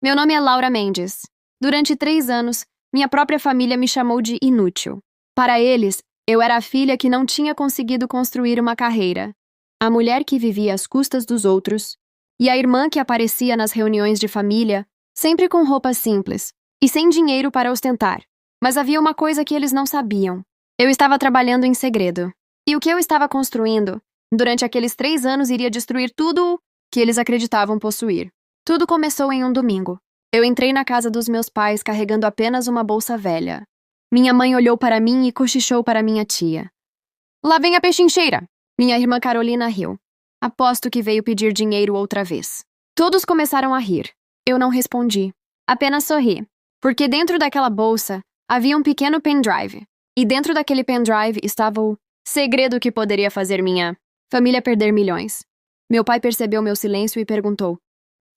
Meu nome é Laura Mendes. Durante 3 anos, minha própria família me chamou de inútil. Para eles, eu era a filha que não tinha conseguido construir uma carreira, a mulher que vivia às custas dos outros, e a irmã que aparecia nas reuniões de família, sempre com roupas simples e sem dinheiro para ostentar. Mas havia uma coisa que eles não sabiam. Eu estava trabalhando em segredo. E o que eu estava construindo, durante aqueles 3 anos, iria destruir tudo o que eles acreditavam possuir. Tudo começou em um domingo. Eu entrei na casa dos meus pais carregando apenas uma bolsa velha. Minha mãe olhou para mim e cochichou para minha tia. Lá vem a pechincheira! Minha irmã Carolina riu. Aposto que veio pedir dinheiro outra vez. Todos começaram a rir. Eu não respondi. Apenas sorri. Porque dentro daquela bolsa havia um pequeno pendrive. E dentro daquele pendrive estava o segredo que poderia fazer minha família perder milhões. Meu pai percebeu meu silêncio e perguntou: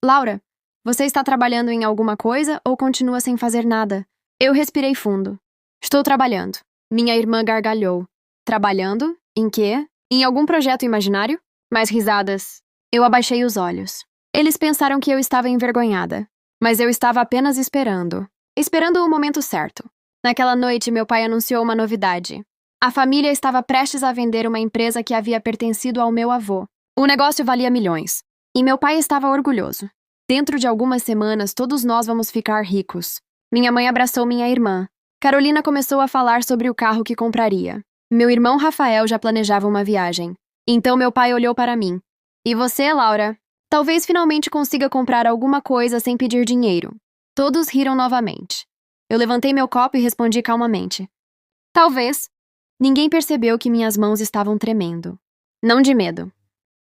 Laura, você está trabalhando em alguma coisa ou continua sem fazer nada? Eu respirei fundo. Estou trabalhando. Minha irmã gargalhou. Trabalhando? Em quê? Em algum projeto imaginário? Mais risadas. Eu abaixei os olhos. Eles pensaram que eu estava envergonhada. Mas eu estava apenas esperando. Esperando o momento certo. Naquela noite, meu pai anunciou uma novidade. A família estava prestes a vender uma empresa que havia pertencido ao meu avô. O negócio valia milhões. E meu pai estava orgulhoso. Dentro de algumas semanas, todos nós vamos ficar ricos. Minha mãe abraçou minha irmã. Carolina começou a falar sobre o carro que compraria. Meu irmão Rafael já planejava uma viagem. Então meu pai olhou para mim. E você, Laura? Talvez finalmente consiga comprar alguma coisa sem pedir dinheiro. Todos riram novamente. Eu levantei meu copo e respondi calmamente. Talvez. Ninguém percebeu que minhas mãos estavam tremendo. Não de medo.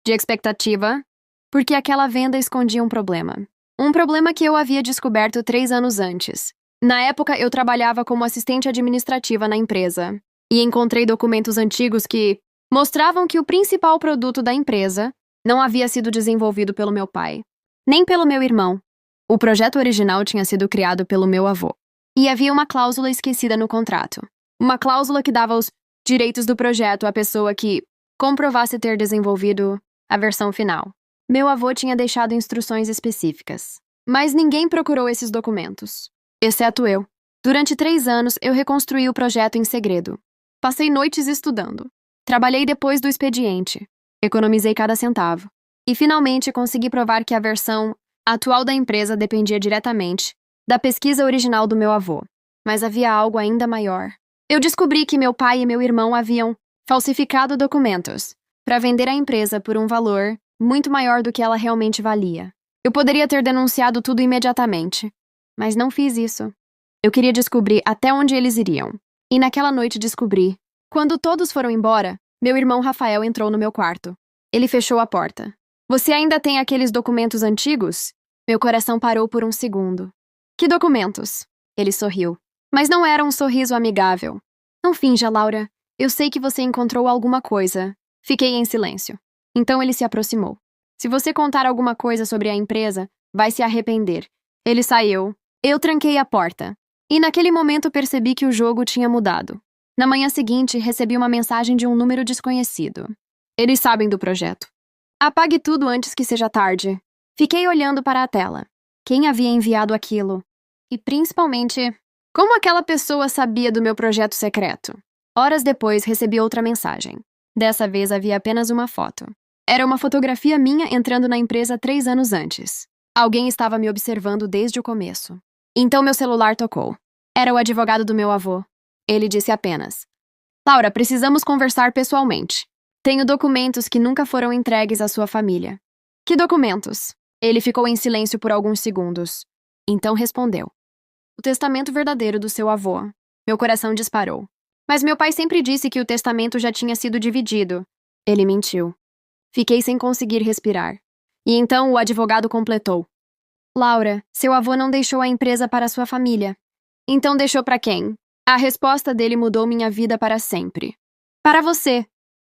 De expectativa, porque aquela venda escondia um problema. Um problema que eu havia descoberto 3 anos antes. Na época, eu trabalhava como assistente administrativa na empresa e encontrei documentos antigos que mostravam que o principal produto da empresa não havia sido desenvolvido pelo meu pai, nem pelo meu irmão. O projeto original tinha sido criado pelo meu avô. E havia uma cláusula esquecida no contrato. Uma cláusula que dava os direitos do projeto à pessoa que comprovasse ter desenvolvido a versão final. Meu avô tinha deixado instruções específicas, mas ninguém procurou esses documentos, exceto eu. Durante 3 anos, eu reconstruí o projeto em segredo. Passei noites estudando. Trabalhei depois do expediente. Economizei cada centavo. E finalmente consegui provar que a versão atual da empresa dependia diretamente da pesquisa original do meu avô. Mas havia algo ainda maior. Eu descobri que meu pai e meu irmão haviam falsificado documentos para vender a empresa por um valor muito maior do que ela realmente valia. Eu poderia ter denunciado tudo imediatamente, mas não fiz isso. Eu queria descobrir até onde eles iriam. E naquela noite descobri. Quando todos foram embora, meu irmão Rafael entrou no meu quarto. Ele fechou a porta. Você ainda tem aqueles documentos antigos? Meu coração parou por um segundo. Que documentos? Ele sorriu. Mas não era um sorriso amigável. Não finja, Laura. Eu sei que você encontrou alguma coisa. Fiquei em silêncio. Então ele se aproximou. Se você contar alguma coisa sobre a empresa, vai se arrepender. Ele saiu. Eu tranquei a porta. E naquele momento percebi que o jogo tinha mudado. Na manhã seguinte, recebi uma mensagem de um número desconhecido. Eles sabem do projeto. Apague tudo antes que seja tarde. Fiquei olhando para a tela. Quem havia enviado aquilo? E principalmente, como aquela pessoa sabia do meu projeto secreto? Horas depois, recebi outra mensagem. Dessa vez havia apenas uma foto. Era uma fotografia minha entrando na empresa 3 anos antes. Alguém estava me observando desde o começo. Então meu celular tocou. Era o advogado do meu avô. Ele disse apenas: Laura, precisamos conversar pessoalmente. Tenho documentos que nunca foram entregues à sua família. Que documentos? Ele ficou em silêncio por alguns segundos. Então respondeu: O testamento verdadeiro do seu avô. Meu coração disparou. Mas meu pai sempre disse que o testamento já tinha sido dividido. Ele mentiu. Fiquei sem conseguir respirar. E então o advogado completou: Laura, seu avô não deixou a empresa para sua família. Então deixou para quem? A resposta dele mudou minha vida para sempre. Para você.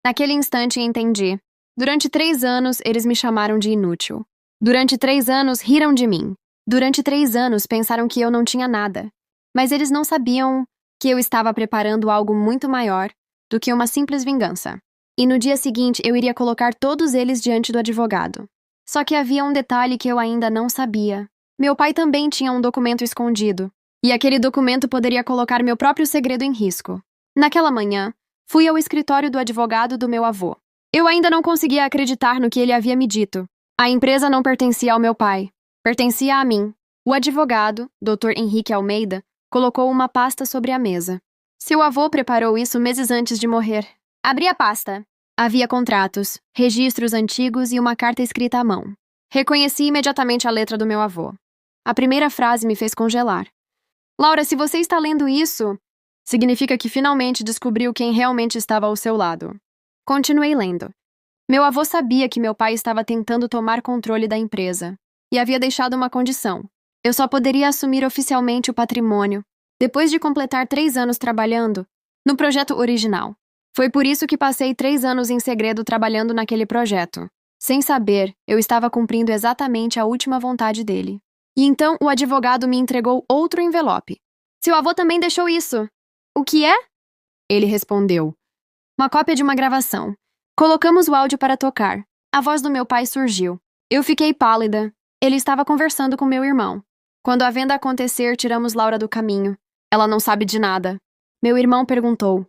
Naquele instante entendi. Durante 3 anos, eles me chamaram de inútil. Durante 3 anos, riram de mim. Durante 3 anos, pensaram que eu não tinha nada. Mas eles não sabiam que eu estava preparando algo muito maior do que uma simples vingança. E no dia seguinte, eu iria colocar todos eles diante do advogado. Só que havia um detalhe que eu ainda não sabia. Meu pai também tinha um documento escondido, e aquele documento poderia colocar meu próprio segredo em risco. Naquela manhã, fui ao escritório do advogado do meu avô. Eu ainda não conseguia acreditar no que ele havia me dito. A empresa não pertencia ao meu pai, pertencia a mim. O advogado, Dr. Henrique Almeida, colocou uma pasta sobre a mesa. Seu avô preparou isso meses antes de morrer. Abri a pasta. Havia contratos, registros antigos e uma carta escrita à mão. Reconheci imediatamente a letra do meu avô. A primeira frase me fez congelar. Laura, se você está lendo isso, significa que finalmente descobriu quem realmente estava ao seu lado. Continuei lendo. Meu avô sabia que meu pai estava tentando tomar controle da empresa e havia deixado uma condição. Eu só poderia assumir oficialmente o patrimônio depois de completar 3 anos trabalhando no projeto original. Foi por isso que passei 3 anos em segredo trabalhando naquele projeto. Sem saber, eu estava cumprindo exatamente a última vontade dele. E então o advogado me entregou outro envelope. Seu avô também deixou isso. O que é? Ele respondeu. Uma cópia de uma gravação. Colocamos o áudio para tocar. A voz do meu pai surgiu. Eu fiquei pálida. Ele estava conversando com meu irmão. Quando a venda acontecer, tiramos Laura do caminho. Ela não sabe de nada. Meu irmão perguntou.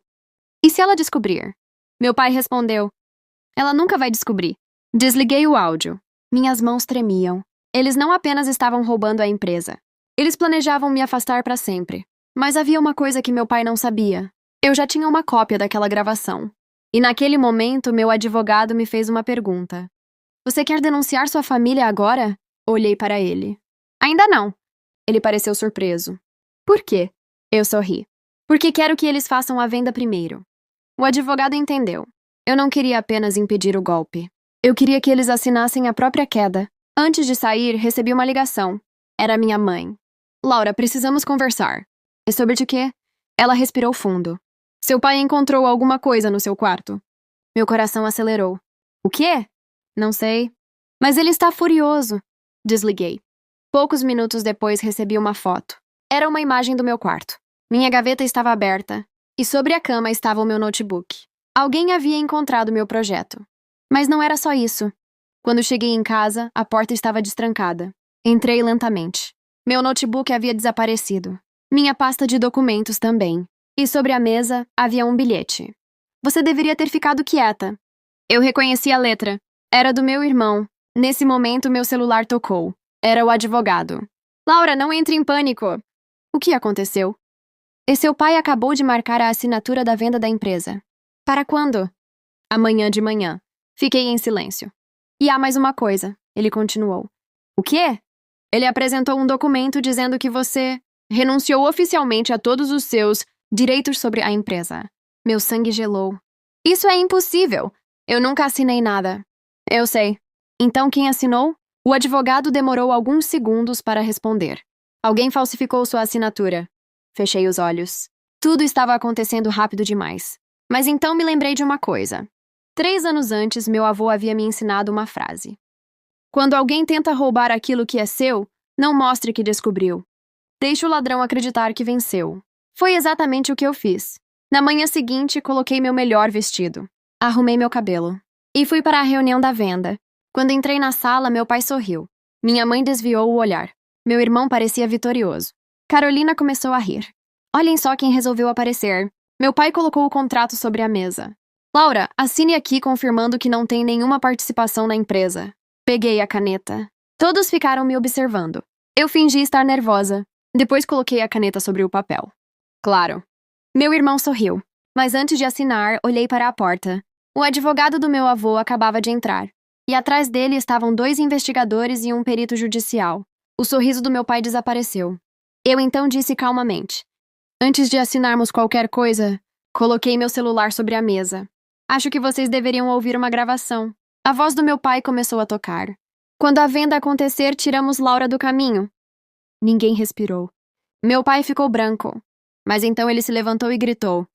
E se ela descobrir? Meu pai respondeu. Ela nunca vai descobrir. Desliguei o áudio. Minhas mãos tremiam. Eles não apenas estavam roubando a empresa. Eles planejavam me afastar para sempre. Mas havia uma coisa que meu pai não sabia. Eu já tinha uma cópia daquela gravação. E naquele momento, meu advogado me fez uma pergunta. Você quer denunciar sua família agora? Olhei para ele. Ainda não. Ele pareceu surpreso. Por quê? Eu sorri. Porque quero que eles façam a venda primeiro. O advogado entendeu. Eu não queria apenas impedir o golpe. Eu queria que eles assinassem a própria queda. Antes de sair, recebi uma ligação. Era minha mãe. Laura, precisamos conversar. E sobre de quê? Ela respirou fundo. Seu pai encontrou alguma coisa no seu quarto. Meu coração acelerou. O quê? Não sei. Mas ele está furioso. Desliguei. Poucos minutos depois recebi uma foto. Era uma imagem do meu quarto. Minha gaveta estava aberta, e sobre a cama estava o meu notebook. Alguém havia encontrado meu projeto. Mas não era só isso. Quando cheguei em casa, a porta estava destrancada. Entrei lentamente. Meu notebook havia desaparecido. Minha pasta de documentos também. E sobre a mesa havia um bilhete. Você deveria ter ficado quieta. Eu reconheci a letra. Era do meu irmão. Nesse momento, meu celular tocou. Era o advogado. Laura, não entre em pânico. O que aconteceu? E seu pai acabou de marcar a assinatura da venda da empresa. Para quando? Amanhã de manhã. Fiquei em silêncio. E há mais uma coisa, ele continuou. O quê? Ele apresentou um documento dizendo que você renunciou oficialmente a todos os seus direitos sobre a empresa. Meu sangue gelou. Isso é impossível. Eu nunca assinei nada. Eu sei. Então quem assinou? O advogado demorou alguns segundos para responder. Alguém falsificou sua assinatura. Fechei os olhos. Tudo estava acontecendo rápido demais. Mas então me lembrei de uma coisa. 3 anos antes, meu avô havia me ensinado uma frase. Quando alguém tenta roubar aquilo que é seu, não mostre que descobriu. Deixe o ladrão acreditar que venceu. Foi exatamente o que eu fiz. Na manhã seguinte, coloquei meu melhor vestido. Arrumei meu cabelo. E fui para a reunião da venda. Quando entrei na sala, meu pai sorriu. Minha mãe desviou o olhar. Meu irmão parecia vitorioso. Carolina começou a rir. Olhem só quem resolveu aparecer. Meu pai colocou o contrato sobre a mesa. Laura, assine aqui confirmando que não tem nenhuma participação na empresa. Peguei a caneta. Todos ficaram me observando. Eu fingi estar nervosa. Depois coloquei a caneta sobre o papel. Claro. Meu irmão sorriu. Mas antes de assinar, olhei para a porta. O advogado do meu avô acabava de entrar. E atrás dele estavam 2 investigadores e um perito judicial. O sorriso do meu pai desapareceu. Eu então disse calmamente. Antes de assinarmos qualquer coisa, coloquei meu celular sobre a mesa. Acho que vocês deveriam ouvir uma gravação. A voz do meu pai começou a tocar. Quando a venda acontecer, tiramos Laura do caminho. Ninguém respirou. Meu pai ficou branco. Mas então ele se levantou e gritou.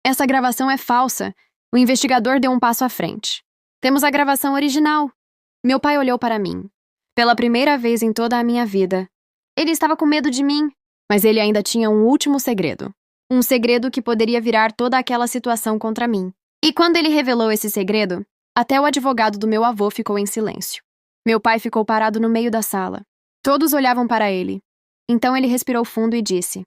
Essa gravação é falsa. O investigador deu um passo à frente. Temos a gravação original. Meu pai olhou para mim. Pela primeira vez em toda a minha vida. Ele estava com medo de mim, mas ele ainda tinha um último segredo. Um segredo que poderia virar toda aquela situação contra mim. E quando ele revelou esse segredo, até o advogado do meu avô ficou em silêncio. Meu pai ficou parado no meio da sala. Todos olhavam para ele. Então ele respirou fundo e disse: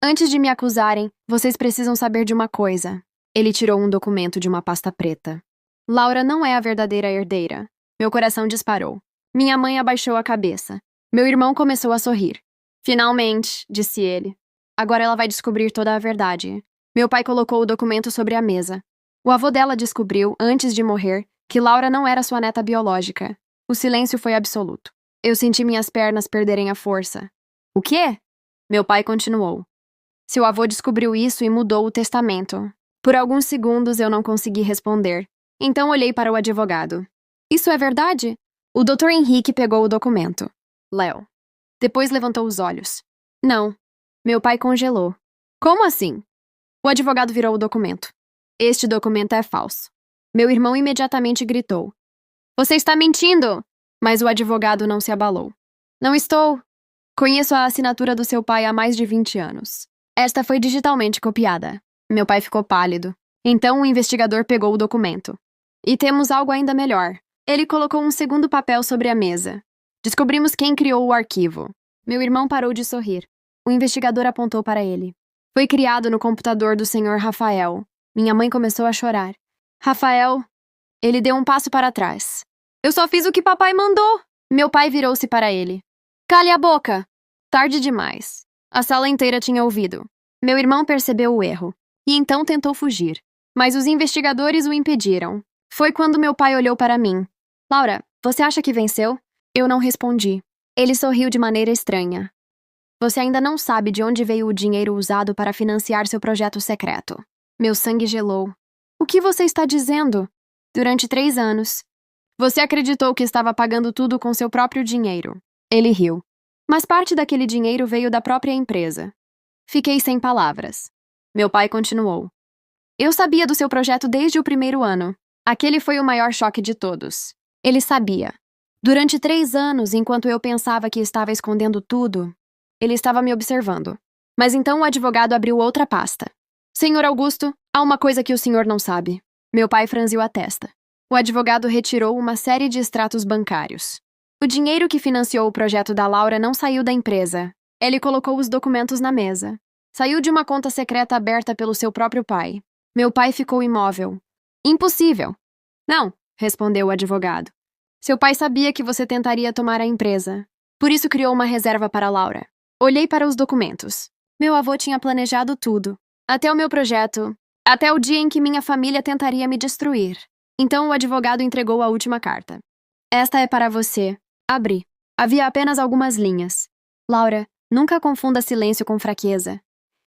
Antes de me acusarem, vocês precisam saber de uma coisa. Ele tirou um documento de uma pasta preta. Laura não é a verdadeira herdeira. Meu coração disparou. Minha mãe abaixou a cabeça. Meu irmão começou a sorrir. Finalmente, disse ele. Agora ela vai descobrir toda a verdade. Meu pai colocou o documento sobre a mesa. O avô dela descobriu, antes de morrer, que Laura não era sua neta biológica. O silêncio foi absoluto. Eu senti minhas pernas perderem a força. O quê? Meu pai continuou. Seu avô descobriu isso e mudou o testamento. Por alguns segundos eu não consegui responder. Então olhei para o advogado. Isso é verdade? O Dr. Henrique pegou o documento. Léo. Depois levantou os olhos. Não. Meu pai congelou. Como assim? O advogado virou o documento. Este documento é falso. Meu irmão imediatamente gritou. Você está mentindo! Mas o advogado não se abalou. Não estou. Conheço a assinatura do seu pai há mais de 20 anos. Esta foi digitalmente copiada. Meu pai ficou pálido. Então o investigador pegou o documento. E temos algo ainda melhor. Ele colocou um segundo papel sobre a mesa. Descobrimos quem criou o arquivo. Meu irmão parou de sorrir. O investigador apontou para ele. Foi criado no computador do Sr. Rafael. Minha mãe começou a chorar. Rafael... Ele deu um passo para trás. Eu só fiz o que papai mandou. Meu pai virou-se para ele. Cale a boca! Tarde demais. A sala inteira tinha ouvido. Meu irmão percebeu o erro. E então tentou fugir. Mas os investigadores o impediram. Foi quando meu pai olhou para mim. Laura, você acha que venceu? Eu não respondi. Ele sorriu de maneira estranha. Você ainda não sabe de onde veio o dinheiro usado para financiar seu projeto secreto. Meu sangue gelou. O que você está dizendo? Durante 3 anos. Você acreditou que estava pagando tudo com seu próprio dinheiro. Ele riu. Mas parte daquele dinheiro veio da própria empresa. Fiquei sem palavras. Meu pai continuou. Eu sabia do seu projeto desde o primeiro ano. Aquele foi o maior choque de todos. Ele sabia. Durante 3 anos, enquanto eu pensava que estava escondendo tudo, ele estava me observando. Mas então o advogado abriu outra pasta. Senhor Augusto, há uma coisa que o senhor não sabe. Meu pai franziu a testa. O advogado retirou uma série de extratos bancários. O dinheiro que financiou o projeto da Laura não saiu da empresa. Ele colocou os documentos na mesa. Saiu de uma conta secreta aberta pelo seu próprio pai. Meu pai ficou imóvel. Impossível. Não, respondeu o advogado. Seu pai sabia que você tentaria tomar a empresa. Por isso criou uma reserva para Laura. Olhei para os documentos. Meu avô tinha planejado tudo. Até o meu projeto. Até o dia em que minha família tentaria me destruir. Então o advogado entregou a última carta. Esta é para você. Abri. Havia apenas algumas linhas. Laura, nunca confunda silêncio com fraqueza.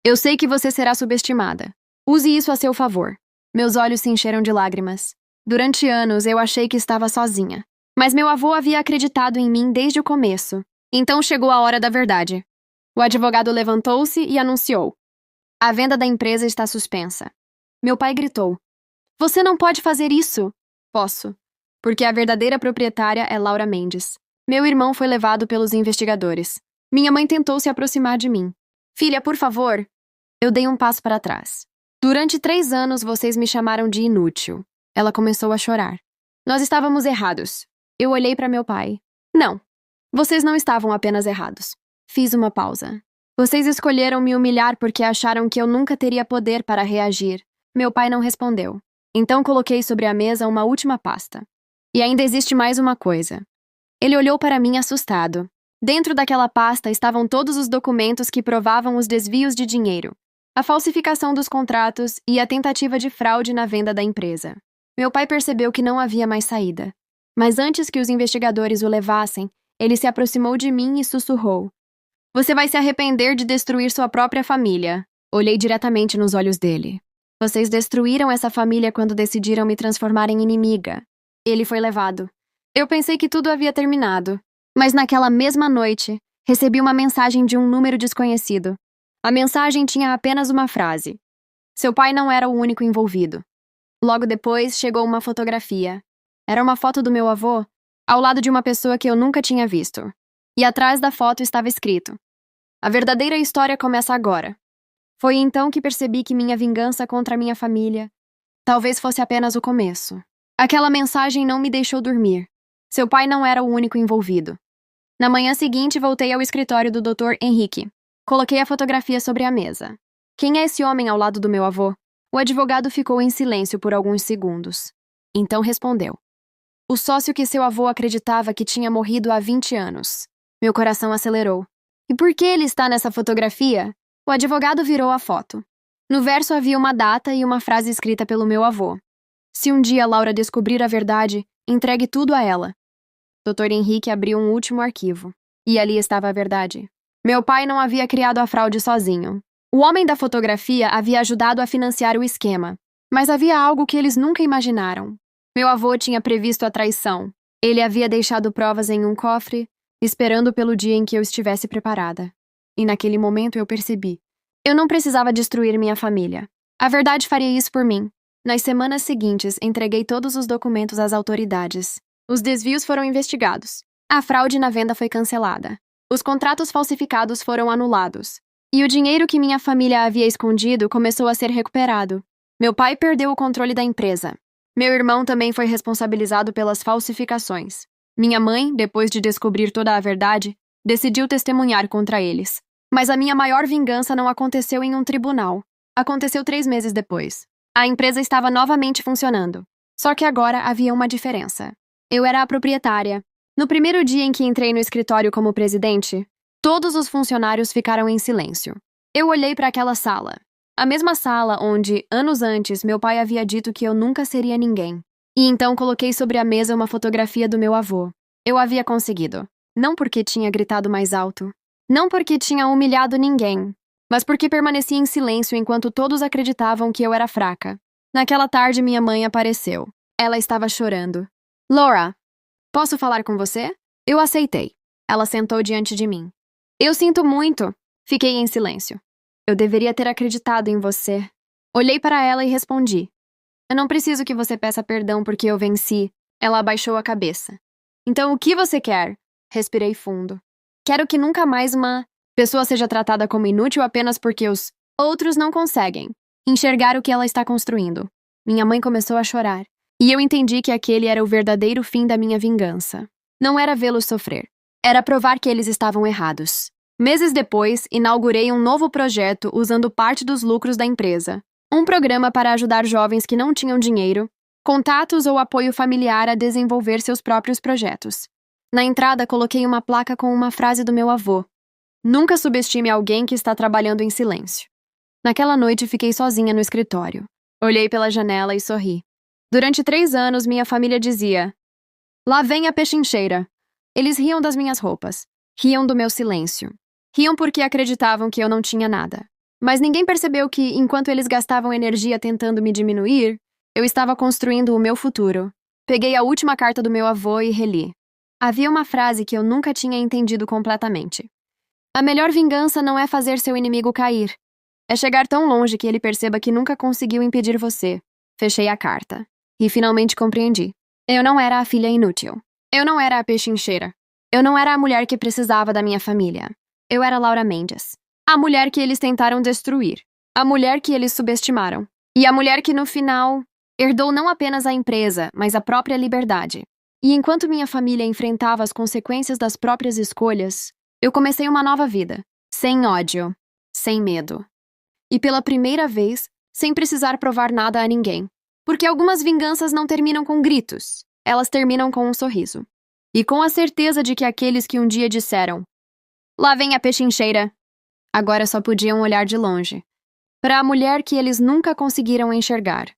Eu sei que você será subestimada. Use isso a seu favor. Meus olhos se encheram de lágrimas. Durante anos eu achei que estava sozinha. Mas meu avô havia acreditado em mim desde o começo. Então chegou a hora da verdade. O advogado levantou-se e anunciou. A venda da empresa está suspensa. Meu pai gritou. Você não pode fazer isso. Posso. Porque a verdadeira proprietária é Laura Mendes. Meu irmão foi levado pelos investigadores. Minha mãe tentou se aproximar de mim. Filha, por favor. Eu dei um passo para trás. Durante 3 anos vocês me chamaram de inútil. Ela começou a chorar. Nós estávamos errados. Eu olhei para meu pai. Não. Vocês não estavam apenas errados. Fiz uma pausa. Vocês escolheram me humilhar porque acharam que eu nunca teria poder para reagir. Meu pai não respondeu. Então coloquei sobre a mesa uma última pasta. E ainda existe mais uma coisa. Ele olhou para mim assustado. Dentro daquela pasta estavam todos os documentos que provavam os desvios de dinheiro, a falsificação dos contratos e a tentativa de fraude na venda da empresa. Meu pai percebeu que não havia mais saída. Mas antes que os investigadores o levassem, ele se aproximou de mim e sussurrou. Você vai se arrepender de destruir sua própria família. Olhei diretamente nos olhos dele. Vocês destruíram essa família quando decidiram me transformar em inimiga. Ele foi levado. Eu pensei que tudo havia terminado. Mas naquela mesma noite, recebi uma mensagem de um número desconhecido. A mensagem tinha apenas uma frase. Seu pai não era o único envolvido. Logo depois, chegou uma fotografia. Era uma foto do meu avô, ao lado de uma pessoa que eu nunca tinha visto. E atrás da foto estava escrito: A verdadeira história começa agora. Foi então que percebi que minha vingança contra minha família talvez fosse apenas o começo. Aquela mensagem não me deixou dormir. Seu pai não era o único envolvido. Na manhã seguinte, voltei ao escritório do Dr. Henrique. Coloquei a fotografia sobre a mesa. Quem é esse homem ao lado do meu avô? O advogado ficou em silêncio por alguns segundos. Então respondeu. O sócio que seu avô acreditava que tinha morrido há 20 anos. Meu coração acelerou. E por que ele está nessa fotografia? O advogado virou a foto. No verso havia uma data e uma frase escrita pelo meu avô. Se um dia Laura descobrir a verdade, entregue tudo a ela. Dr. Henrique abriu um último arquivo. E ali estava a verdade. Meu pai não havia criado a fraude sozinho. O homem da fotografia havia ajudado a financiar o esquema. Mas havia algo que eles nunca imaginaram. Meu avô tinha previsto a traição. Ele havia deixado provas em um cofre, esperando pelo dia em que eu estivesse preparada. E naquele momento eu percebi. Eu não precisava destruir minha família. A verdade faria isso por mim. Nas semanas seguintes, entreguei todos os documentos às autoridades. Os desvios foram investigados. A fraude na venda foi cancelada. Os contratos falsificados foram anulados. E o dinheiro que minha família havia escondido começou a ser recuperado. Meu pai perdeu o controle da empresa. Meu irmão também foi responsabilizado pelas falsificações. Minha mãe, depois de descobrir toda a verdade, decidiu testemunhar contra eles. Mas a minha maior vingança não aconteceu em um tribunal. Aconteceu 3 meses depois. A empresa estava novamente funcionando. Só que agora havia uma diferença. Eu era a proprietária. No primeiro dia em que entrei no escritório como presidente, todos os funcionários ficaram em silêncio. Eu olhei para aquela sala. A mesma sala onde, anos antes, meu pai havia dito que eu nunca seria ninguém. E então coloquei sobre a mesa uma fotografia do meu avô. Eu havia conseguido. Não porque tinha gritado mais alto. Não porque tinha humilhado ninguém. Mas porque permaneci em silêncio enquanto todos acreditavam que eu era fraca. Naquela tarde, minha mãe apareceu. Ela estava chorando. Laura, posso falar com você? Eu aceitei. Ela sentou diante de mim. Eu sinto muito. Fiquei em silêncio. Eu deveria ter acreditado em você. Olhei para ela e respondi. Eu não preciso que você peça perdão porque eu venci. Ela abaixou a cabeça. Então o que você quer? Respirei fundo. Quero que nunca mais uma pessoa seja tratada como inútil apenas porque os outros não conseguem enxergar o que ela está construindo. Minha mãe começou a chorar. E eu entendi que aquele era o verdadeiro fim da minha vingança. Não era vê-los sofrer. Era provar que eles estavam errados. Meses depois, inaugurei um novo projeto usando parte dos lucros da empresa. Um programa para ajudar jovens que não tinham dinheiro, contatos ou apoio familiar a desenvolver seus próprios projetos. Na entrada, coloquei uma placa com uma frase do meu avô. Nunca subestime alguém que está trabalhando em silêncio. Naquela noite, fiquei sozinha no escritório. Olhei pela janela e sorri. Durante 3 anos, minha família dizia: lá vem a pechincheira. Eles riam das minhas roupas. Riam do meu silêncio. Riam porque acreditavam que eu não tinha nada. Mas ninguém percebeu que, enquanto eles gastavam energia tentando me diminuir, eu estava construindo o meu futuro. Peguei a última carta do meu avô e reli. Havia uma frase que eu nunca tinha entendido completamente. A melhor vingança não é fazer seu inimigo cair. É chegar tão longe que ele perceba que nunca conseguiu impedir você. Fechei a carta. E finalmente compreendi. Eu não era a filha inútil. Eu não era a pechincheira. Eu não era a mulher que precisava da minha família. Eu era Laura Mendes. A mulher que eles tentaram destruir. A mulher que eles subestimaram. E a mulher que, no final, herdou não apenas a empresa, mas a própria liberdade. E enquanto minha família enfrentava as consequências das próprias escolhas, eu comecei uma nova vida. Sem ódio. Sem medo. E pela primeira vez, sem precisar provar nada a ninguém. Porque algumas vinganças não terminam com gritos. Elas terminam com um sorriso. E com a certeza de que aqueles que um dia disseram lá vem a pechincheira, agora só podiam olhar de longe, para a mulher que eles nunca conseguiram enxergar.